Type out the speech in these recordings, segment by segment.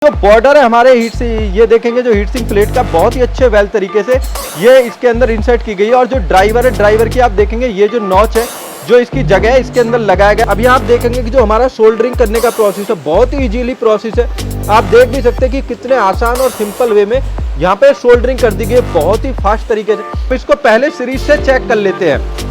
जो बॉर्डर है हमारे हीट से ये देखेंगे जो हीट सिंक प्लेट का बहुत ही अच्छे वेल तरीके से ये इसके अंदर इंसर्ट की गई है। और जो ड्राइवर है ड्राइवर की आप देखेंगे ये जो नॉच है जो इसकी जगह है इसके अंदर लगाया गया। अभी आप देखेंगे कि जो हमारा सोल्डरिंग करने का प्रोसेस है बहुत ही इजीली प्रोसेस है। आप देख भी सकते हैं कि कितने आसान और सिंपल वे में यहाँ पे सोल्डरिंग कर दी गई है बहुत ही फास्ट तरीके से। इसको पहले सीरीज से चेक कर लेते हैं।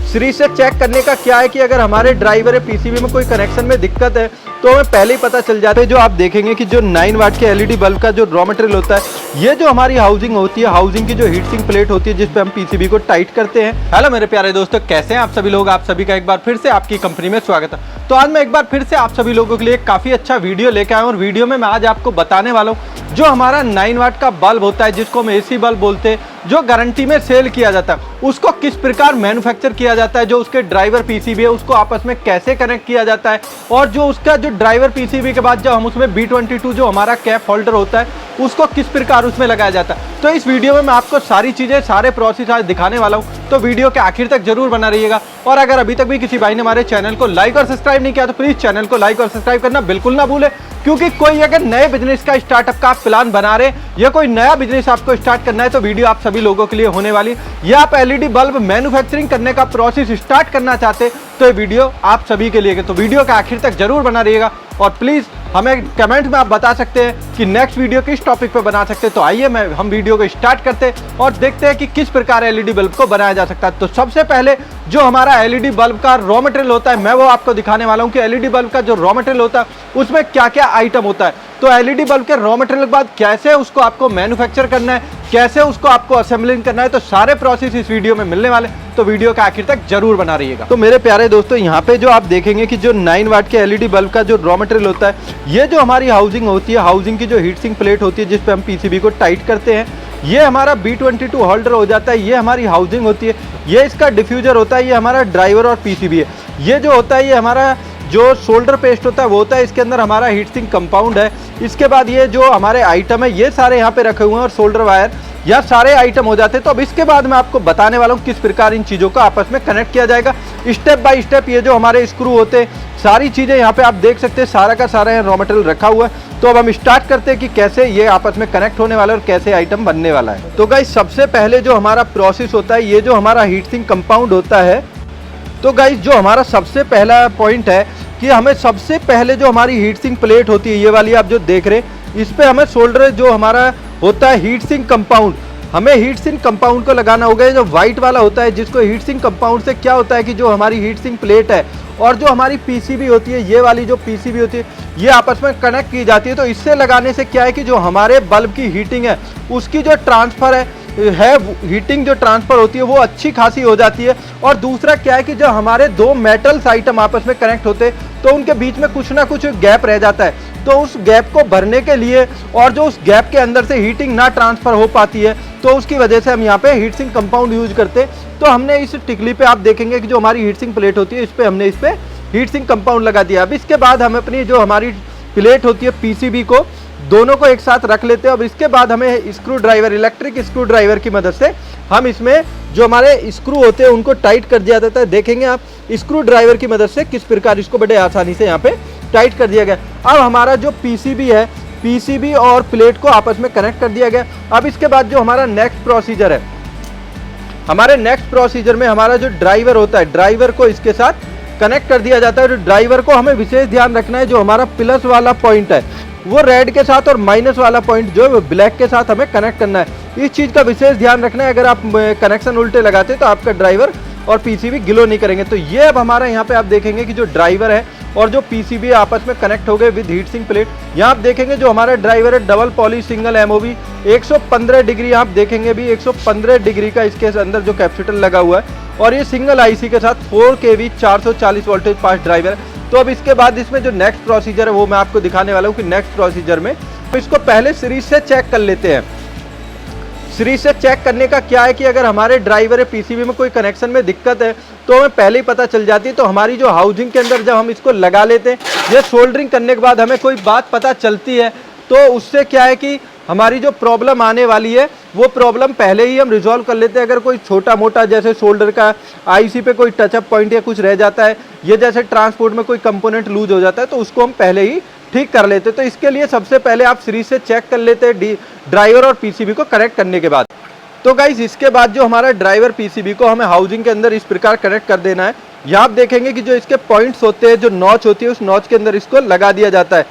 सीरीज से चेक करने का क्या है कि अगर हमारे ड्राइवर है पीसीबी में कोई कनेक्शन में दिक्कत है तो हमें पहले ही पता चल जाता है। जो आप देखेंगे कि जो 9 वाट के एलईडी बल्ब का जो रॉ मटेरियल होता है ये जो हमारी हाउसिंग होती है, हाउसिंग की जो हीट सिंक प्लेट होती है जिस पे हम पीसीबी को टाइट करते हैं। हेलो मेरे प्यारे दोस्तों, कैसे हैं आप सभी लोग। आप सभी का एक बार फिर से आपकी कंपनी में स्वागत है। तो आज मैं एक बार फिर से आप सभी लोगों के लिए काफी अच्छा वीडियो लेके आया हूं। और वीडियो में मैं आज आपको बताने वाला हूं जो हमारा 9 वाट का बल्ब होता है जिसको हम एसी बल्ब बोलते हैं, जो गारंटी में सेल किया जाता है, उसको किस प्रकार मैन्युफैक्चर किया जाता है, जो उसके ड्राइवर पीसीबी है उसको आपस में कैसे कनेक्ट किया जाता है, और जो उसका जो ड्राइवर पीसीबी के बाद जब हम उसमें B22 जो हमारा कैप होल्डर होता है उसको किस प्रकार उसमें लगाया जाता है। तो इस वीडियो में मैं आपको सारी चीजें सारे प्रोसेस आज दिखाने वाला हूं। तो वीडियो के आखिर तक जरूर बना रहिएगा। और अगर अभी तक भी किसी भाई ने हमारे चैनल को लाइक और सब्सक्राइब नहीं किया तो प्लीज चैनल को लाइक और सब्सक्राइब करना बिल्कुल ना भूले, क्योंकि कोई अगर नए बिजनेस का स्टार्टअप का आप प्लान बना रहे हैं या कोई नया बिजनेस आपको स्टार्ट करना है तो वीडियो आप सभी लोगों के लिए होने वाली है। या आप एलईडी बल्ब मैन्युफैक्चरिंग करने का प्रोसेस स्टार्ट करना चाहते तो ये वीडियो आप सभी के लिए। तो वीडियो के आखिर तक जरूर बना रहिएगा और प्लीज हमें कमेंट में आप बता सकते हैं कि नेक्स्ट वीडियो किस टॉपिक पे बना सकते हैं। तो आइए हम वीडियो को स्टार्ट करते हैं और देखते हैं कि किस प्रकार एलईडी बल्ब को बनाया जा सकता है। तो सबसे पहले जो हमारा एलईडी बल्ब का रॉ मटेरियल होता है मैं वो आपको दिखाने वाला हूं कि एलईडी बल्ब का जो रॉ मटेरियल होता है उसमें क्या क्या आइटम होता है। तो एलईडी बल्ब के रॉ मटेरियल के बाद कैसे उसको आपको मैन्युफैक्चर करना है, कैसे उसको आपको असेंबलिंग करना है, तो सारे प्रोसेस इस वीडियो में मिलने वाले। तो वीडियो के आखिर तक जरूर बना रहिएगा। तो मेरे प्यारे दोस्तों, यहाँ पे जो आप देखेंगे कि जो 9 वाट के एलईडी बल्ब का जो रॉ मटेरियल होता है ये जो हमारी हाउसिंग होती है, हाउसिंग की जो हीट सिंक प्लेट होती है जिस पे हम पीसीबी को टाइट करते हैं, ये हमारा B22 होल्डर हो जाता है। ये हमारी हाउसिंग होती है, ये इसका डिफ्यूजर होता है, ये हमारा ड्राइवर और पीसीबी है। ये जो होता है ये हमारा जो सोल्डर पेस्ट होता है वो होता है, इसके अंदर हमारा हीट सिंक कंपाउंड है। इसके बाद ये जो हमारे आइटम है ये सारे यहाँ पे रखे हुए हैं और सोल्डर वायर या सारे आइटम हो जाते हैं। तो अब इसके बाद मैं आपको बताने वाला हूँ किस प्रकार इन चीज़ों को आपस में कनेक्ट किया जाएगा स्टेप बाय स्टेप। ये जो हमारे स्क्रू होते हैं सारी चीज़ें यहाँ पे आप देख सकते हैं, सारा का सारा रॉ मटेरियल रखा हुआ है। तो अब हम स्टार्ट करते हैं कि कैसे ये आपस में कनेक्ट होने वाला है और कैसे आइटम बनने वाला है। तो गाइस सबसे पहले जो हमारा प्रोसेस होता है ये जो हमारा हीट सिंक कंपाउंड होता है, तो गाइस जो हमारा सबसे पहला पॉइंट है कि हमें सबसे पहले जो हमारी हीट सिंक प्लेट होती है ये वाली आप जो देख रहे हैं इस पे हमें सोल्डर जो हमारा होता है हीट सिंक कंपाउंड, हमें हीट सिंक कंपाउंड को लगाना होगा। जो व्हाइट वाला होता है जिसको हीट सिंक कंपाउंड से क्या होता है कि जो हमारी हीट सिंक प्लेट है और जो हमारी पीसीबी होती है, ये वाली जो पीसीबी होती है ये आपस में कनेक्ट की जाती है। तो इससे लगाने से क्या है कि जो हमारे बल्ब की हीटिंग है उसकी जो ट्रांसफर है हीटिंग जो ट्रांसफर होती है वो अच्छी खासी हो जाती है। और दूसरा क्या है कि जब हमारे दो मेटल्स आइटम आपस में कनेक्ट होते हैं तो उनके बीच में कुछ ना कुछ गैप रह जाता है। तो उस गैप को भरने के लिए और जो उस गैप के अंदर से हीटिंग ना ट्रांसफर हो पाती है तो उसकी वजह से हम यहाँ पे हीट सिंक कंपाउंड यूज करते हैं। तो हमने इस टिकली पे आप देखेंगे कि जो हमारी हीट सिंक प्लेट होती है इस पे हमने इस पे हीट सिंक कंपाउंड लगा दिया। अब इसके बाद हम अपनी जो हमारी प्लेट होती है पीसीबी को दोनों को एक साथ रख लेते हैं। अब इसके बाद हमें screw driver, electric screw driver की मदद से हम इसमें जो हमारे स्क्रू होते हैं उनको टाइट कर दिया जाता है। देखेंगे आप स्क्रू ड्राइवर की मदद से किस प्रकार इसको बड़े आसानी से यहाँ पे टाइट कर दिया गया। अब हमारा जो पीसीबी है, पीसीबी और प्लेट को आपस में कनेक्ट कर दिया गया। अब इसके बाद जो हमारा नेक्स्ट प्रोसीजर है, हमारे नेक्स्ट प्रोसीजर में हमारा जो ड्राइवर होता है ड्राइवर को इसके साथ कनेक्ट कर दिया जाता है। ड्राइवर को हमें विशेष ध्यान रखना है जो हमारा प्लस वाला पॉइंट है वो रेड के साथ और माइनस वाला पॉइंट जो है वो ब्लैक के साथ हमें कनेक्ट करना है। इस चीज़ का विशेष ध्यान रखना है। अगर आप कनेक्शन उल्टे लगाते तो आपका ड्राइवर और पीसीबी ग्लो नहीं करेंगे। तो ये अब हमारा यहाँ पे आप देखेंगे कि जो ड्राइवर है और जो पीसीबी आपस में कनेक्ट हो गए विद हीट सिंक प्लेट। यहाँ आप देखेंगे जो हमारा ड्राइवर है double poly single MOV 115 degree, आप देखेंगे भी 115 डिग्री का इसके अंदर जो कैपेसिटर लगा हुआ है और ये सिंगल आईसी के साथ 4 kV 440 वोल्टेज पास ड्राइवर है। तो अब इसके बाद इसमें जो नेक्स्ट प्रोसीजर है वो मैं आपको दिखाने वाला हूँ कि नेक्स्ट प्रोसीजर में तो इसको पहले सीरीज से चेक कर लेते हैं। सीरीज से चेक करने का क्या है कि अगर हमारे ड्राइवर है पीसीबी में कोई कनेक्शन में दिक्कत है तो हमें पहले ही पता चल जाती है। तो हमारी जो हाउसिंग के अंदर जब हम इसको लगा लेते हैं या सोल्डरिंग करने के बाद हमें कोई बात पता चलती है तो उससे क्या है कि हमारी जो प्रॉब्लम आने वाली है वो प्रॉब्लम पहले ही हम रिजॉल्व कर लेते हैं। अगर कोई छोटा मोटा जैसे शोल्डर का आईसी पे कोई टचअप पॉइंट या कुछ रह जाता है, ये जैसे ट्रांसपोर्ट में कोई कंपोनेंट लूज हो जाता है तो उसको हम पहले ही ठीक कर लेते। तो इसके लिए सबसे पहले आप सीरीज से चेक कर लेते हैं ड्राइवर और पीसीबी को कनेक्ट करने के बाद। तो गाइस इसके बाद जो हमारा ड्राइवर पीसीबी को हमें हाउसिंग के अंदर इस प्रकार कनेक्ट कर देना है। यहाँ आप देखेंगे कि जो इसके पॉइंट्स होते हैं, जो नॉच होती है, उस नॉच के अंदर इसको लगा दिया जाता है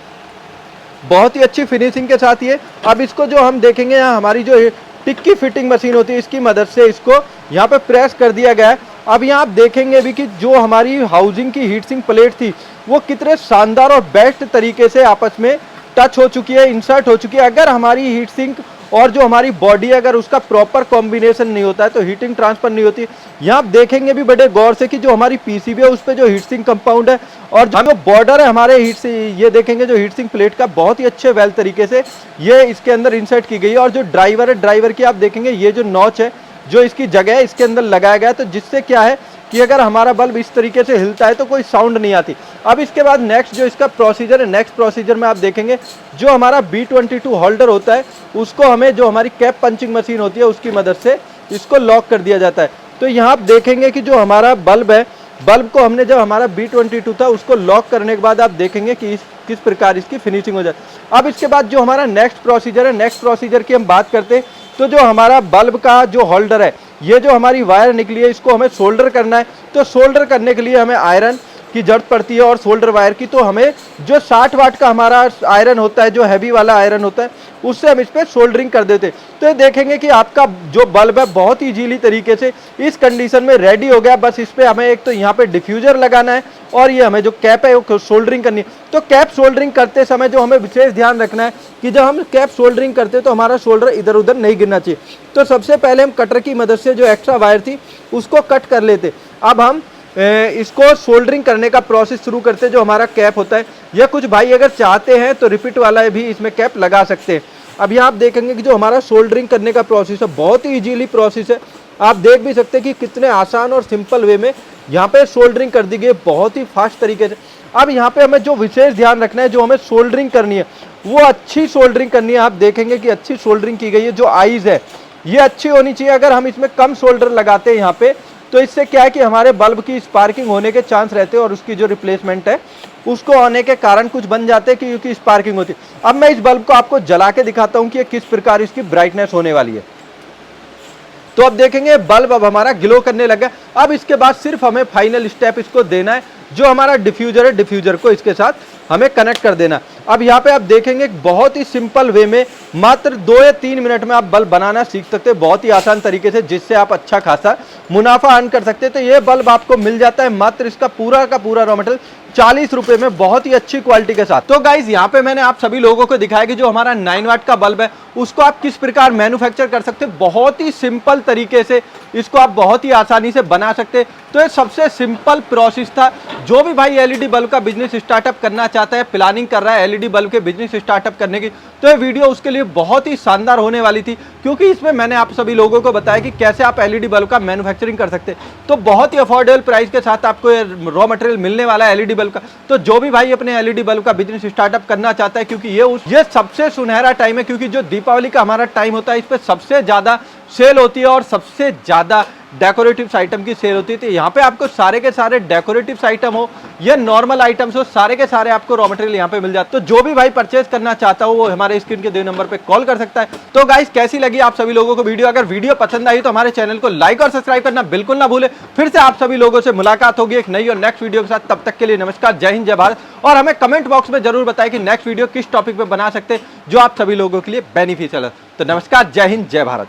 बहुत ही अच्छी फिनिशिंग के साथ। ये अब इसको जो हम देखेंगे, यहाँ हमारी जो टिक की फिटिंग मशीन होती है, इसकी मदद से इसको यहाँ पे प्रेस कर दिया गया है। अब यहाँ आप देखेंगे भी कि जो हमारी हाउसिंग की हीट सिंक प्लेट थी वो कितने शानदार और बेस्ट तरीके से आपस में टच हो चुकी है, इंसर्ट हो चुकी है। अगर हमारी हीट सिंक और जो हमारी बॉडी अगर उसका प्रॉपर कॉम्बिनेशन नहीं होता है तो हीटिंग ट्रांसफर नहीं होती। यहाँ आप देखेंगे भी बड़े गौर से कि जो हमारी पीसीबी है उस पर जो हीट सिंक कंपाउंड है और जो बॉर्डर है हमारे हीट से, ये देखेंगे जो हीट सिंक प्लेट का बहुत ही अच्छे वेल तरीके से ये इसके अंदर इंसर्ट की गई है। और जो ड्राइवर है, ड्राइवर की आप देखेंगे ये जो नॉच है जो इसकी जगह है इसके अंदर लगाया गया है, तो जिससे क्या है कि अगर हमारा बल्ब इस तरीके से हिलता है तो कोई साउंड नहीं आती। अब इसके बाद नेक्स्ट जो इसका प्रोसीजर है, नेक्स्ट प्रोसीजर में आप देखेंगे जो हमारा B22 होल्डर होता है उसको हमें जो हमारी कैप पंचिंग मशीन होती है उसकी मदद से इसको लॉक कर दिया जाता है। तो यहाँ आप देखेंगे कि जो हमारा बल्ब है, बल्ब को हमने जब हमारा B22 था उसको लॉक करने के बाद आप देखेंगे कि किस प्रकार इसकी फिनिशिंग हो जाती है। अब इसके बाद जो हमारा नेक्स्ट प्रोसीजर है, नेक्स्ट प्रोसीजर की हम बात करते हैं तो जो हमारा बल्ब का जो होल्डर है, ये जो हमारी वायर निकली है इसको हमें सोल्डर करना है। तो सोल्डर करने के लिए हमें आयरन की जरूरत पड़ती है और सोल्डर वायर की। तो हमें जो 60 वाट का हमारा आयरन होता है, जो हैवी वाला आयरन होता है, उससे हम इस पर सोल्डरिंग कर देते। तो ये देखेंगे कि आपका जो बल्ब है बहुत इजीली तरीके से इस कंडीशन में रेडी हो गया। बस इस पर हमें एक तो यहाँ पे डिफ्यूजर लगाना है और ये हमें जो कैप है वो सोल्डरिंग करनी है। तो कैप सोल्डरिंग करते समय जो हमें विशेष ध्यान रखना है कि जब हम कैप सोल्डरिंग करते हैं तो हमारा सोल्डर इधर उधर नहीं गिरना चाहिए। तो सबसे पहले हम कटर की मदद से जो एक्स्ट्रा वायर थी उसको कट कर लेते। अब हम इसको सोल्डरिंग करने का प्रोसेस शुरू करते हैं। जो हमारा कैप होता है, या कुछ भाई अगर चाहते हैं तो रिपीट वाला भी इसमें कैप लगा सकते हैं। अब यहाँ आप देखेंगे कि जो हमारा सोल्डरिंग करने का प्रोसेस है बहुत ही इजीली प्रोसेस है। आप देख भी सकते हैं कि कितने आसान और सिंपल वे में यहाँ पे सोल्डरिंग कर दी गई है, बहुत ही फास्ट तरीके से। अब यहाँ पे हमें जो विशेष ध्यान रखना है, जो हमें सोल्डरिंग करनी है वो अच्छी सोल्डरिंग करनी है। आप देखेंगे कि अच्छी सोल्डरिंग की गई है। जो आइज है ये अच्छी होनी चाहिए। अगर हम इसमें कम सोल्डर लगाते हैं यहाँ पे तो इससे क्या है कि हमारे बल्ब की स्पार्किंग होने के चांस रहते हैं और उसकी जो रिप्लेसमेंट है उसको आने के कारण कुछ बन जाते हैं क्योंकि स्पार्किंग होती है। अब मैं इस बल्ब को आपको जला के दिखाता हूं कि किस प्रकार इसकी ब्राइटनेस होने वाली है। तो अब देखेंगे बल्ब अब हमारा ग्लो करने लगा। अब इसके बाद सिर्फ हमें फाइनल स्टेप इसको देना है। जो हमारा डिफ्यूजर है, डिफ्यूजर को इसके साथ हमें कनेक्ट कर देना। अब यहाँ पे आप देखेंगे बहुत ही सिंपल वे में मात्र 2 या 3 मिनट में आप बल्ब बनाना सीख सकते हैं, बहुत ही आसान तरीके से, जिससे आप अच्छा खासा मुनाफा अर्न कर सकते हैं। तो ये बल्ब आपको मिल जाता है मात्र इसका पूरा का पूरा रॉ मटेरियल 40 रुपए में, बहुत ही अच्छी क्वालिटी के साथ। तो गाइज यहाँ पे मैंने आप सभी लोगों को दिखाया कि जो हमारा 9 वाट का बल्ब है उसको आप किस प्रकार मैन्युफैक्चर कर सकते हैं। बहुत ही सिंपल तरीके से इसको आप बहुत ही आसानी से बना सकते हैं। तो ये सबसे सिंपल प्रोसेस था। जो भी भाई एलईडी बल्ब का बिजनेस स्टार्टअप करना चाहता है, प्लानिंग कर रहा है एलईडी बल्ब के बिजनेस स्टार्टअप करने की, तो ये वीडियो उसके लिए बहुत ही शानदार होने वाली थी, क्योंकि इसमें मैंने आप सभी लोगों को बताया कि कैसे आप एलईडी बल्ब का मैन्युफैक्चरिंग कर सकते हैं। तो बहुत ही अफोर्डेबल प्राइस के साथ आपको ये रॉ मटेरियल मिलने वाला है एलईडी बल्ब का। तो जो भी भाई अपने एलईडी बल्ब का बिजनेस स्टार्टअप करना चाहता है, क्योंकि ये सबसे सुनहरा टाइम है, क्योंकि जो दीपावली का हमारा टाइम होता है इस पर सबसे ज्यादा सेल होती है और सबसे ज्यादा डेकोरेटिव्स आइटम की सेल होती है। तो यहाँ पे आपको सारे के सारे डेकोरेटिव्स आइटम हो या नॉर्मल आइटम्स हो, सारे के सारे आपको रॉ मटेरियल यहाँ पे मिल जाता है। तो जो भी भाई परचेज करना चाहता हो वो हमारे स्क्रीन के 2 नंबर पे कॉल कर सकता है। तो गाइस कैसी लगी आप सभी लोगों को वीडियो? अगर वीडियो पसंद आई तो हमारे चैनल को लाइक और सब्सक्राइब करना बिल्कुल ना भूले। फिर से आप सभी लोगों से मुलाकात होगी एक नई और नेक्स्ट वीडियो के साथ। तब तक के लिए नमस्कार, जय हिंद, जय भारत। और हमें कमेंट बॉक्स में जरूर बताएं कि नेक्स्ट वीडियो किस टॉपिक पे बना सकते हैं जो आप सभी लोगों के लिए बेनिफिशियल है। तो नमस्कार, जय हिंद, जय भारत।